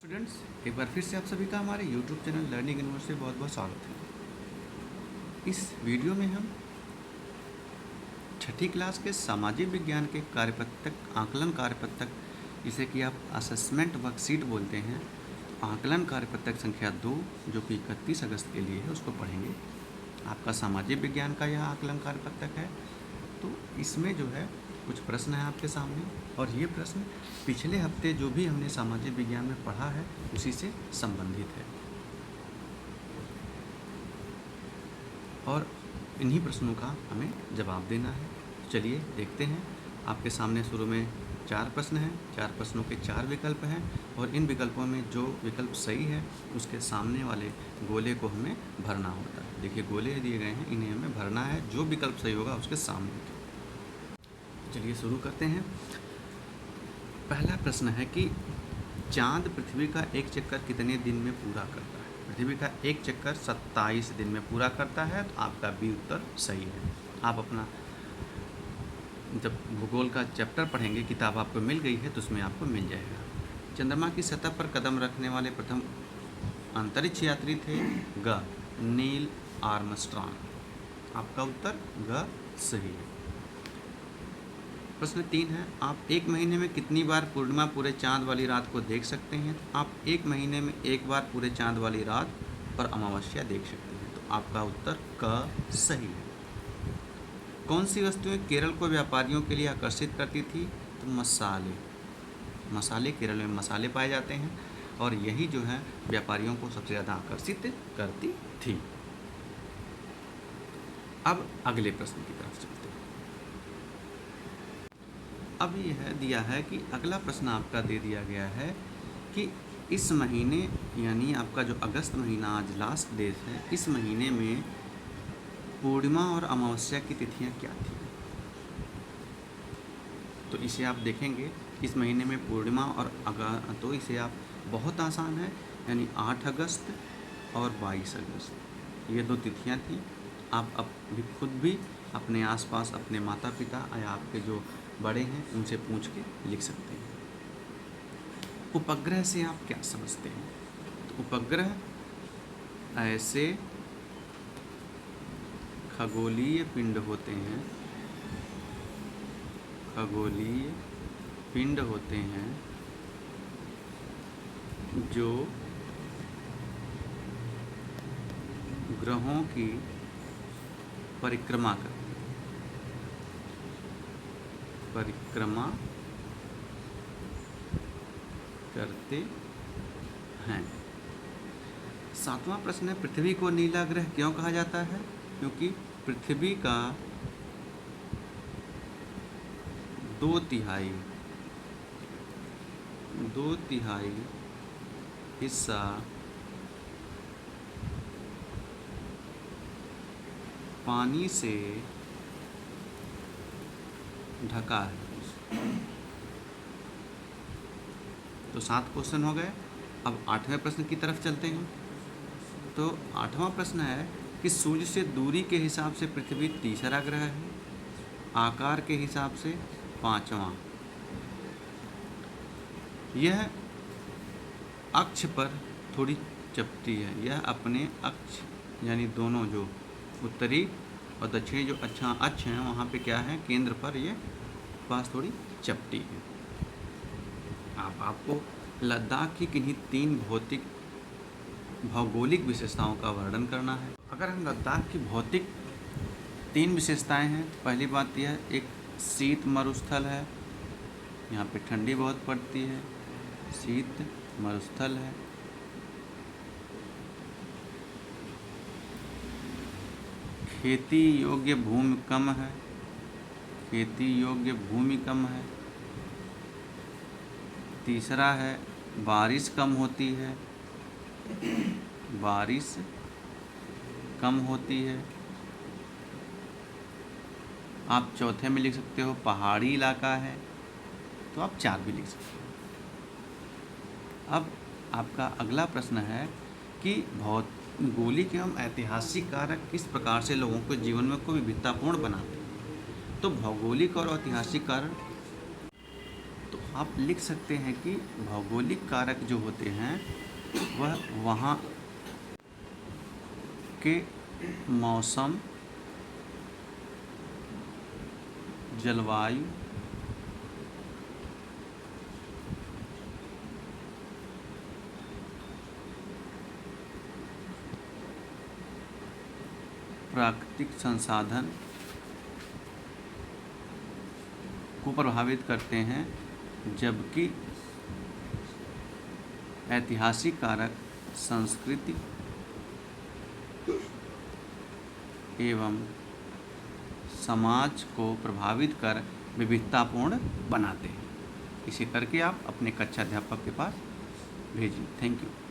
Students, एक बार फिर से आप सभी का हमारे YouTube चैनल लर्निंग यूनिवर्स से बहुत बहुत स्वागत है। इस वीडियो में हम छठी क्लास के सामाजिक विज्ञान के कार्यपत्रक आकलन कार्यपत्रक, जिसे कि आप असेसमेंट वर्कशीट बोलते हैं, आकलन कार्यपत्रक संख्या 2 जो कि 31 अगस्त के लिए है, उसको पढ़ेंगे। आपका सामाजिक विज्ञान का यह आकलन कार्यपत्रक है। तो इसमें जो है कुछ प्रश्न हैं आपके सामने, और ये प्रश्न पिछले हफ्ते जो भी हमने सामाजिक विज्ञान में पढ़ा है उसी से संबंधित है, और इन्हीं प्रश्नों का हमें जवाब देना है। चलिए देखते हैं। आपके सामने शुरू में 4 प्रश्न हैं। 4 प्रश्नों के 4 विकल्प हैं, और इन विकल्पों में जो विकल्प सही है उसके सामने वाले गोले को हमें भरना होता है। देखिए, गोले दिए गए हैं, इन्हें हमें भरना है, जो विकल्प सही होगा उसके सामने। चलिए शुरू करते हैं। पहला प्रश्न है कि चांद पृथ्वी का एक चक्कर कितने दिन में पूरा करता है? पृथ्वी का एक चक्कर 27 दिन में पूरा करता है, तो आपका बी उत्तर सही है। आप अपना जब भूगोल का चैप्टर पढ़ेंगे, किताब आपको मिल गई है तो उसमें आपको मिल जाएगा। चंद्रमा की सतह पर कदम रखने वाले प्रथम अंतरिक्ष यात्री थे ग नील आर्मस्ट्रॉन्ग। आपका उत्तर ग सही है। प्रश्न 3 है, आप एक महीने में कितनी बार पूर्णिमा पूरे चांद वाली रात को देख सकते हैं? तो आप एक महीने में एक बार पूरे चांद वाली रात और अमावस्या देख सकते हैं, तो आपका उत्तर क सही है। कौन सी वस्तुएं केरल को व्यापारियों के लिए आकर्षित करती थी? तो मसाले केरल में मसाले पाए जाते हैं, और यही जो है व्यापारियों को सबसे ज़्यादा आकर्षित करती थी। अब अगले प्रश्न की तरफ चलते हैं। अब यह दिया है कि अगला प्रश्न आपका दे दिया गया है कि इस महीने, यानी आपका जो अगस्त महीना आज लास्ट डेट है, इस महीने में पूर्णिमा और अमावस्या की तिथियां क्या थी? तो इसे आप देखेंगे, इस महीने में पूर्णिमा और तो इसे आप बहुत आसान है, यानी 8 अगस्त और 22 अगस्त, ये 2 तिथियां थी। आप भी खुद भी अपने आसपास अपने माता पिता या आपके जो बड़े हैं उनसे पूछ के लिख सकते हैं। उपग्रह से आप क्या समझते हैं? तो उपग्रह ऐसे खगोलीय पिंड होते हैं, खगोलीय पिंड होते हैं जो ग्रहों की परिक्रमा करते हैं। 7वां प्रश्न है, पृथ्वी को नीला ग्रह क्यों कहा जाता है? क्योंकि पृथ्वी का 2 तिहाई हिस्सा पानी से ढका है। तो 7 क्वेश्चन हो गए। अब 8वें प्रश्न की तरफ चलते हैं। तो 8वां प्रश्न है कि सूर्य से दूरी के हिसाब से पृथ्वी तीसरा ग्रह है, आकार के हिसाब से 5वां। यह अक्ष पर थोड़ी चपटी है। यह अपने अक्ष, यानी दोनों जो उत्तरी और दक्षिणी जो अक्ष हैं वहाँ पे क्या है, केंद्र पर ये पास थोड़ी चपटी है। आपको लद्दाख की किन्हीं 3 भौगोलिक विशेषताओं का वर्णन करना है। अगर हम लद्दाख की भौतिक 3 विशेषताएं हैं, तो पहली बात यह, एक शीत मरुस्थल है, यहाँ पे ठंडी बहुत पड़ती है, शीत मरुस्थल है। खेती योग्य भूमि कम है, तीसरा है बारिश कम होती है, आप चौथे में लिख सकते हो पहाड़ी इलाका है, तो आप 4 भी लिख सकते हो। अब आपका अगला प्रश्न है कि भौगोलिक एवं ऐतिहासिक कारक किस प्रकार से लोगों के जीवन में को विविधतापूर्ण बनाते हैं? तो भौगोलिक और ऐतिहासिक कारक, तो आप लिख सकते हैं कि भौगोलिक कारक जो होते हैं वह वहाँ के मौसम, जलवायु, प्राकृतिक संसाधन को प्रभावित करते हैं, जबकि ऐतिहासिक कारक संस्कृति एवं समाज को प्रभावित कर विविधतापूर्ण बनाते हैं। इसे करके आप अपने कक्षा अध्यापक के पास भेजिए। Thank you.